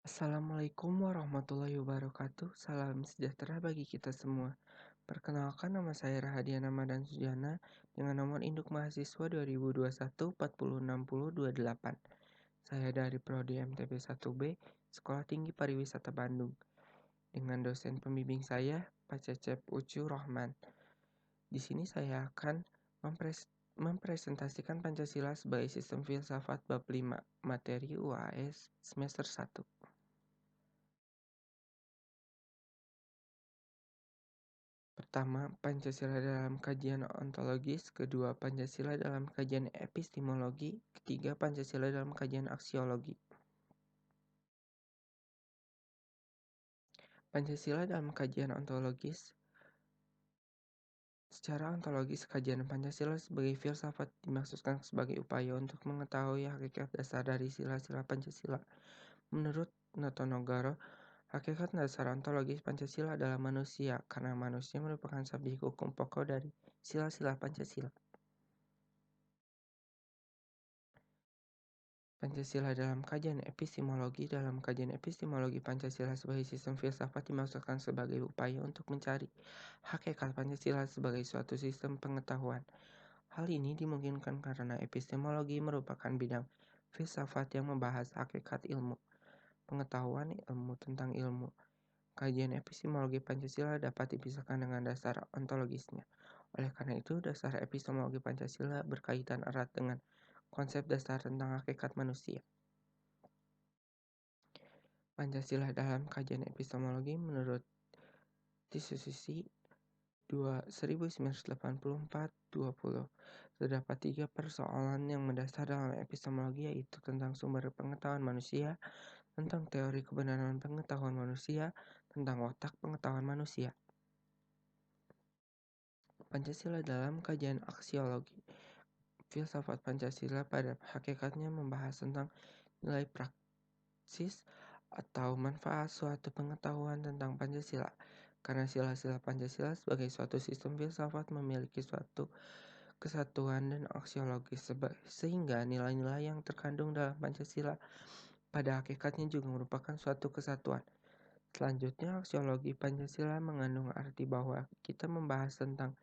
Assalamualaikum warahmatullahi wabarakatuh. Salam sejahtera bagi kita semua. Perkenalkan, nama saya Rahadian Ramadan Sujana dengan nomor induk mahasiswa 2021 406028. Saya dari Prodi MTB 1B, Sekolah Tinggi Pariwisata Bandung. Dengan dosen pembimbing saya, Pak Cecep Ucu Rohman. Di sini saya akan mempresentasikan Pancasila sebagai sistem filsafat bab 5, materi UAS semester 1. Pertama, Pancasila dalam kajian ontologis. Kedua, Pancasila dalam kajian epistemologi. Ketiga, Pancasila dalam kajian aksiologi. Pancasila dalam kajian ontologis. Secara ontologis, kajian Pancasila sebagai filsafat dimaksudkan sebagai upaya untuk mengetahui hakikat dasar dari sila-sila Pancasila. Menurut Notonegoro, hakikat dasar ontologis Pancasila adalah manusia, karena manusia merupakan subjek hukum pokok dari sila-sila Pancasila. Pancasila dalam kajian epistemologi. Dalam kajian epistemologi, Pancasila sebagai sistem filsafat dimaksudkan sebagai upaya untuk mencari hakikat Pancasila sebagai suatu sistem pengetahuan. Hal ini dimungkinkan karena epistemologi merupakan bidang filsafat yang membahas hakikat ilmu, pengetahuan ilmu tentang ilmu. Kajian epistemologi Pancasila dapat dipisahkan dengan dasar ontologisnya. Oleh karena itu, dasar epistemologi Pancasila berkaitan erat dengan konsep dasar tentang hakikat manusia. Pancasila dalam kajian epistemologi menurut Tisusi 1984-20. Terdapat 3 persoalan yang mendasar dalam epistemologi, yaitu tentang sumber pengetahuan manusia, tentang teori kebenaran pengetahuan manusia, tentang otak pengetahuan manusia. Pancasila dalam kajian aksiologi. Filsafat Pancasila pada hakikatnya membahas tentang nilai praksis atau manfaat suatu pengetahuan tentang Pancasila, karena sila-sila Pancasila sebagai suatu sistem filsafat memiliki suatu kesatuan dan aksiologis, sehingga nilai-nilai yang terkandung dalam Pancasila pada hakikatnya juga merupakan suatu kesatuan. Selanjutnya, aksiologi Pancasila mengandung arti bahwa kita membahas tentang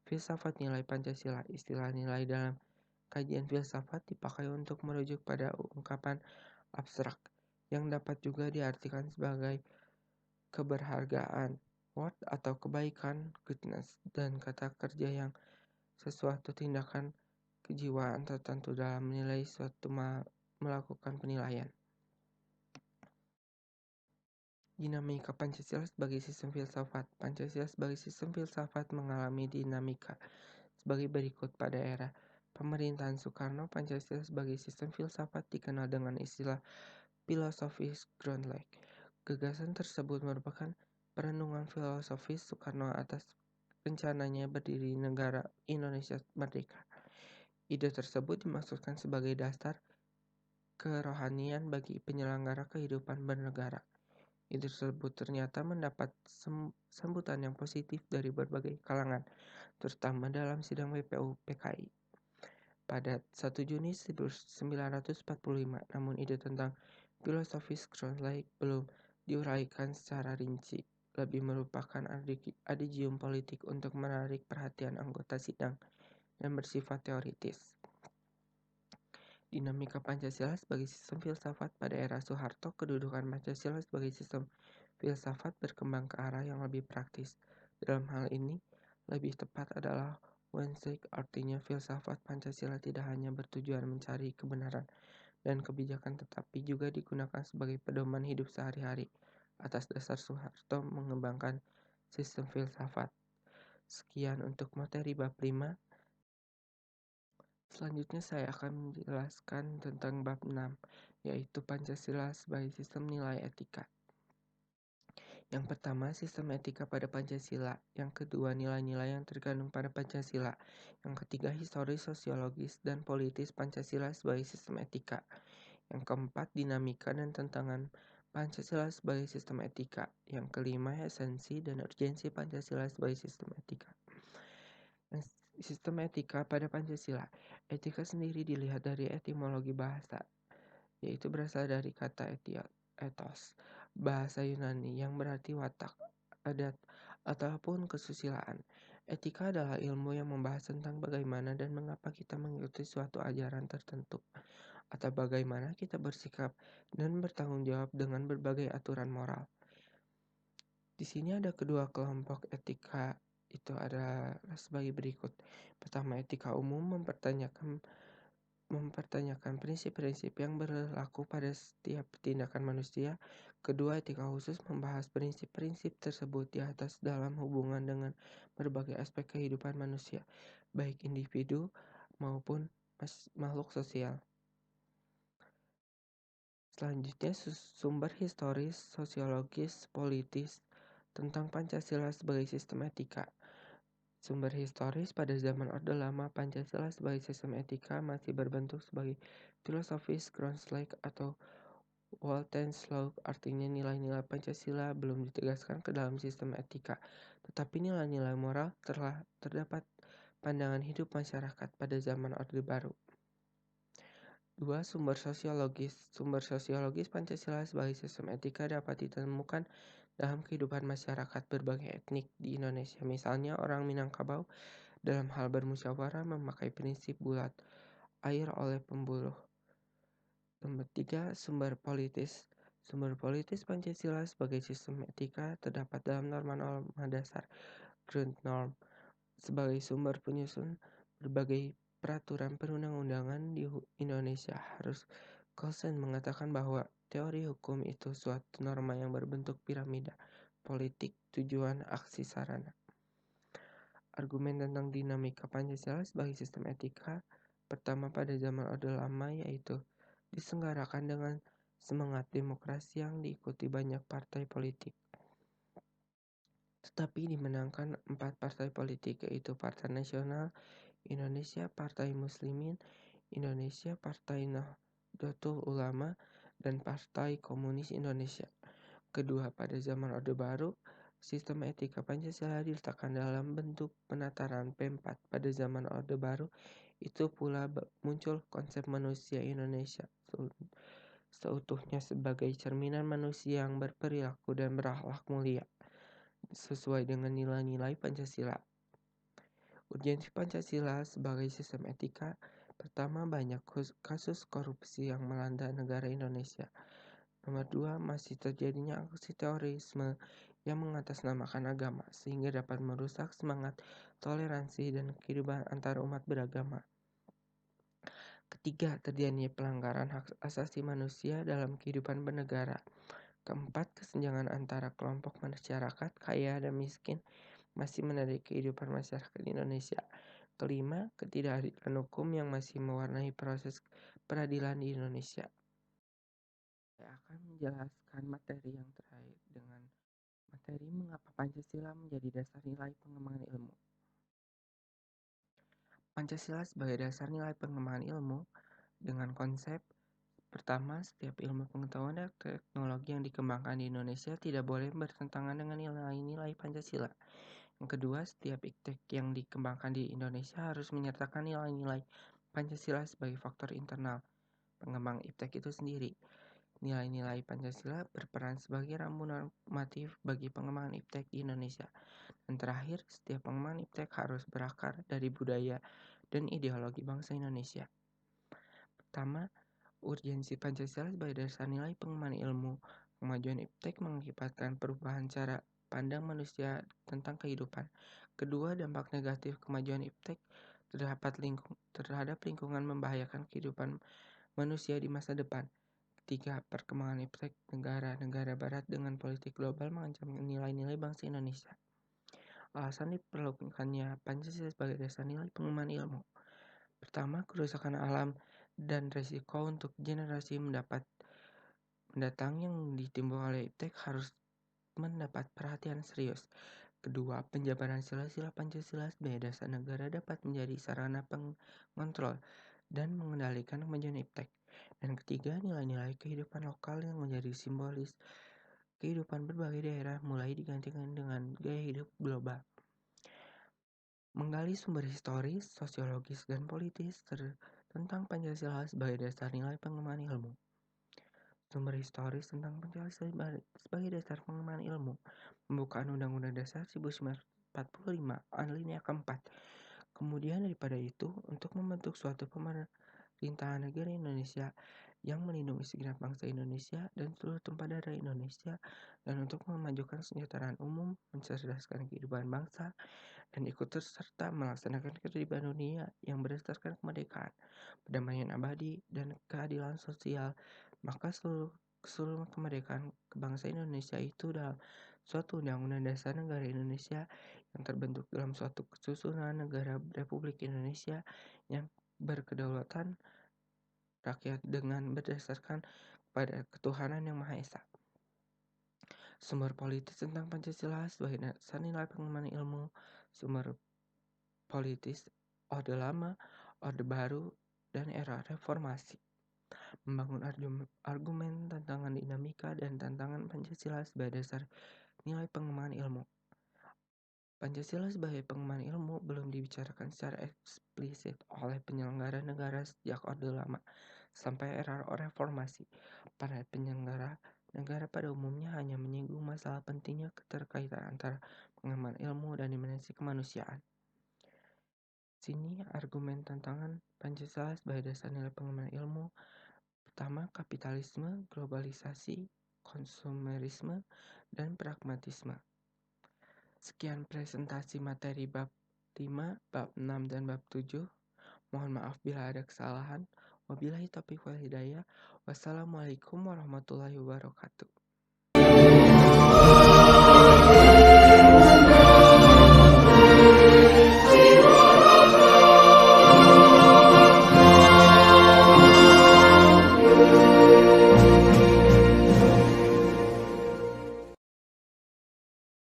filsafat nilai Pancasila. Istilah nilai dalam kajian filsafat dipakai untuk merujuk pada ungkapan abstrak yang dapat juga diartikan sebagai keberhargaan, worth atau kebaikan, goodness, dan kata kerja yang sesuatu tindakan kejiwaan tertentu dalam menilai suatu melakukan penilaian. Dinamika Pancasila sebagai sistem filsafat. Pancasila sebagai sistem filsafat mengalami dinamika sebagai berikut. Pada era pemerintahan Soekarno, Pancasila sebagai sistem filsafat dikenal dengan istilah filosofis groundlike. Gagasan tersebut merupakan perenungan filosofis Soekarno atas rencananya berdiri negara Indonesia merdeka. Ide tersebut dimaksudkan sebagai dasar kerohanian bagi penyelenggara kehidupan bernegara. Ide tersebut ternyata mendapat sambutan yang positif dari berbagai kalangan, terutama dalam sidang BPU PKI pada 1 Juni 1945. Namun ide tentang filosofis groundlike belum diuraikan secara rinci, lebih merupakan adigium politik untuk menarik perhatian anggota sidang dan bersifat teoritis. Dinamika Pancasila sebagai sistem filsafat. Pada era Soeharto, kedudukan Pancasila sebagai sistem filsafat berkembang ke arah yang lebih praktis. Dalam hal ini, lebih tepat adalah Wensek, artinya filsafat Pancasila tidak hanya bertujuan mencari kebenaran dan kebijakan, tetapi juga digunakan sebagai pedoman hidup sehari-hari. Atas dasar Soeharto mengembangkan sistem filsafat. Sekian untuk materi bab 5. Selanjutnya saya akan menjelaskan tentang bab 6, yaitu Pancasila sebagai sistem nilai etika. Yang pertama, sistem etika pada Pancasila. Yang kedua, nilai-nilai yang terkandung pada Pancasila. Yang ketiga, historis, sosiologis, dan politis Pancasila sebagai sistem etika. Yang keempat, dinamika dan tantangan Pancasila sebagai sistem etika. Yang kelima, esensi dan urgensi Pancasila sebagai sistem etika. Sistem etika pada Pancasila. Etika sendiri dilihat dari etimologi bahasa, yaitu berasal dari kata ethos, bahasa Yunani yang berarti watak, adat, ataupun kesusilaan. Etika adalah ilmu yang membahas tentang bagaimana dan mengapa kita mengikuti suatu ajaran tertentu, atau bagaimana kita bersikap dan bertanggung jawab dengan berbagai aturan moral. Di sini ada kedua kelompok etika, itu adalah sebagai berikut. Pertama, etika umum mempertanyakan prinsip-prinsip yang berlaku pada setiap tindakan manusia. Kedua, etika khusus membahas prinsip-prinsip tersebut di atas dalam hubungan dengan berbagai aspek kehidupan manusia, baik individu maupun makhluk sosial. Selanjutnya, sumber historis, sosiologis, politis tentang Pancasila sebagai sistem etika. Sumber historis pada zaman Orde Lama, Pancasila sebagai sistem etika masih berbentuk sebagai filosofis Groundslike atau Walton's Law, artinya nilai-nilai Pancasila belum ditegaskan ke dalam sistem etika, tetapi nilai-nilai moral telah terdapat pandangan hidup masyarakat pada zaman Orde Baru. 2. Sumber sosiologis. Sumber sosiologis Pancasila sebagai sistem etika dapat ditemukan dalam kehidupan masyarakat berbagai etnik di Indonesia. Misalnya orang Minangkabau dalam hal bermusyawarah memakai prinsip bulat air oleh pembuluh. Nomor 3. Sumber politis. Sumber politis Pancasila sebagai sistem etika terdapat dalam norma-norma dasar ground norm sebagai sumber penyusun berbagai peraturan perundang-undangan di Indonesia. Harus Clausen mengatakan bahwa teori hukum itu suatu norma yang berbentuk piramida politik, tujuan, aksi, sarana. Argumen tentang dinamika Pancasila sebagai sistem etika pertama pada zaman Orde Lama yaitu diselenggarakan dengan semangat demokrasi yang diikuti banyak partai politik. Tetapi dimenangkan 4 partai politik, yaitu Partai Nasional Indonesia, Partai Muslimin Indonesia, Partai Nahdlatul Ulama, dan Partai Komunis Indonesia. Kedua, pada zaman Orde Baru, sistem etika Pancasila diletakkan dalam bentuk penataran P4. Pada zaman Orde Baru, itu pula muncul konsep manusia Indonesia seutuhnya sebagai cerminan manusia yang berperilaku dan berakhlak mulia sesuai dengan nilai-nilai Pancasila. Urgensi Pancasila sebagai sistem etika. Pertama, banyak kasus korupsi yang melanda negara Indonesia. Nomor 2, masih terjadinya aksi terorisme yang mengatasnamakan agama sehingga dapat merusak semangat toleransi dan kehidupan antar umat beragama. Ketiga, terjadinya pelanggaran hak asasi manusia dalam kehidupan bernegara. Keempat, kesenjangan antara kelompok masyarakat kaya dan miskin masih menarik kehidupan masyarakat Indonesia. Kelima, ketidakadilan hukum yang masih mewarnai proses peradilan di Indonesia. Saya akan menjelaskan materi yang terkait dengan materi mengapa Pancasila menjadi dasar nilai pengembangan ilmu. Pancasila sebagai dasar nilai pengembangan ilmu dengan konsep pertama, setiap ilmu pengetahuan dan teknologi yang dikembangkan di Indonesia tidak boleh bertentangan dengan nilai-nilai Pancasila. Yang kedua, setiap iptek yang dikembangkan di Indonesia harus menyertakan nilai-nilai Pancasila sebagai faktor internal pengembang iptek itu sendiri. Nilai-nilai Pancasila berperan sebagai rambu normatif bagi pengembangan iptek di Indonesia. Dan terakhir, setiap pengembangan iptek harus berakar dari budaya dan ideologi bangsa Indonesia. Pertama, urgensi Pancasila sebagai dasar nilai pengembangan ilmu. Kemajuan iptek mengakibatkan perubahan cara pandang manusia tentang kehidupan. Kedua, dampak negatif kemajuan iptek terhadap lingkungan membahayakan kehidupan manusia di masa depan. Ketiga, perkembangan iptek negara-negara barat dengan politik global mengancam nilai-nilai bangsa Indonesia. Alasan diperlukannya Pancasila sebagai dasar nilai pengembangan ilmu. Pertama, kerusakan alam dan resiko untuk generasi mendatang yang ditimbulkan oleh iptek harus mendapat perhatian serius. Kedua, penjabaran sila-sila Pancasila sebagai dasar negara dapat menjadi sarana pengontrol dan mengendalikan kemajuan iptek. Dan ketiga, nilai-nilai kehidupan lokal yang menjadi simbolis kehidupan berbagai daerah mulai digantikan dengan gaya hidup global. Menggali sumber historis, sosiologis, dan politis tentang Pancasila sebagai dasar nilai pengembangan ilmu. Sumber historis tentang Pancasila sebagai dasar pengembangan ilmu. Pembukaan Undang-Undang Dasar 1945 alinea keempat. Kemudian daripada itu, untuk membentuk suatu pemerintahan negara Indonesia yang melindungi segenap bangsa Indonesia dan seluruh tumpah darah Indonesia, dan untuk memajukan kesejahteraan umum, mencerdaskan kehidupan bangsa, dan ikut serta melaksanakan ketertiban dunia yang berdasarkan kemerdekaan, perdamaian abadi, dan keadilan sosial, maka seluruh kemerdekaan bangsa Indonesia itu dalam suatu Undang-Undang Dasar Negara Indonesia yang terbentuk dalam suatu kesusunan negara Republik Indonesia yang berkedaulatan rakyat dengan berdasarkan pada ketuhanan yang Maha Esa. Sumber politis tentang Pancasila sebagai dasar nilai pengembangan ilmu. Sumber politis Orde Lama, Orde Baru, dan era reformasi. Membangun argumen tantangan dinamika dan tantangan Pancasila sebagai dasar nilai pengembangan ilmu. Pancasila sebagai pengembangan ilmu belum dibicarakan secara eksplisit oleh penyelenggara negara sejak Orde Lama sampai era reformasi. Para penyelenggara negara pada umumnya hanya menyinggung masalah pentingnya keterkaitan antara pengembangan ilmu dan dimensi kemanusiaan. Sini argumen tantangan Pancasila sebagai dasar nilai pengembangan ilmu. Pertama, kapitalisme, globalisasi, konsumerisme, dan pragmatisme. Sekian presentasi materi bab 5, bab 6, dan bab 7. Mohon maaf bila ada kesalahan. Wabillahi taufiq wal hidayah. Wassalamualaikum warahmatullahi wabarakatuh.